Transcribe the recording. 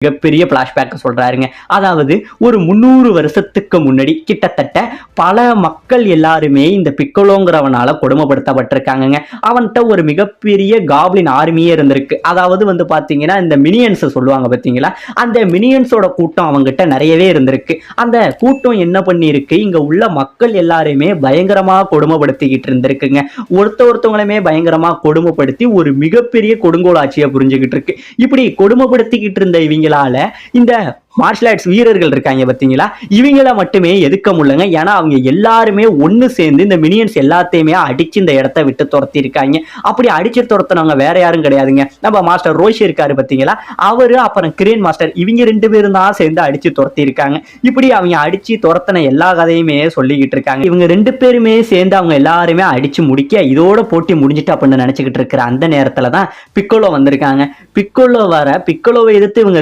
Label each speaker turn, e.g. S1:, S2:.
S1: மிகப்பெரிய பிளாஷ்பேக் சொல்றாருங்க. அதாவது ஒரு 300 வருஷத்துக்கு முன்னாடி கிட்டத்தட்ட பல மக்கள் எல்லாருமே இந்த பிக்கோலோங்கிறவனால கொடுமைப்படுத்தப்பட்டிருக்காங்கங்க. அவன்கிட்ட ஒரு மிகப்பெரிய காப்ளின் ஆர்மியே இருந்திருக்கு. அதாவது வந்து பாத்தீங்கன்னா இந்த மினியன்ஸ் சொல்லுவாங்க பாத்தீங்களா, அந்த மினியன்ஸோட கூட்டம் அவங்ககிட்ட நிறையவே இருந்திருக்கு. அந்த கூட்டம் என்ன பண்ணிருக்கு, இங்க உள்ள மக்கள் எல்லாருமே பயங்கரமா கொடுமைப்படுத்திக்கிட்டு இருந்திருக்குங்க. ஒருத்தவங்களுமே பயங்கரமா கொடுமைப்படுத்தி ஒரு மிகப்பெரிய கொடுங்கோல் ஆட்சியை புரிஞ்சுக்கிட்டு இருக்கு. இப்படி கொடுமைப்படுத்திக்கிட்டு இருந்த இவங்களால இந்த மார்ஷல் ஆர்ட்ஸ் வீரர்கள் இருக்காங்க பாத்தீங்களா, இவங்கள மட்டுமே எதுக்க முடியலங்க. ஏன்னா அவங்க எல்லாருமே ஒண்ணு சேர்ந்து இந்த மினியன்ஸ் எல்லாத்தையுமே அடிச்சு இந்த இடத்தை விட்டு துரத்தி இருக்காங்க. அப்படி அடிச்சு துரத்தினவங்க வேற யாரும் கிடையாதுங்க, நம்ம மாஸ்டர் ரோஷி இருக்காரு பாத்தீங்களா, அவரு அப்புறம் கிரேன் மாஸ்டர், இவங்க 2 பேரும் தான் சேர்ந்து அடிச்சு துரத்தி இருக்காங்க. இப்படி அவங்க அடிச்சு துரத்தின எல்லா கதையுமே சொல்லிக்கிட்டு இருக்காங்க. இவங்க 2 பேருமே சேர்ந்து அவங்க எல்லாருமே அடிச்சு முடிக்க இதோட போட்டி முடிஞ்சிட்டு அப்படின்னு நினைச்சுக்கிட்டு இருக்கிற அந்த நேரத்துல தான் பிக்கோலோ வந்திருக்காங்க. பிக்கோலோவை எதிர்த்து இவங்க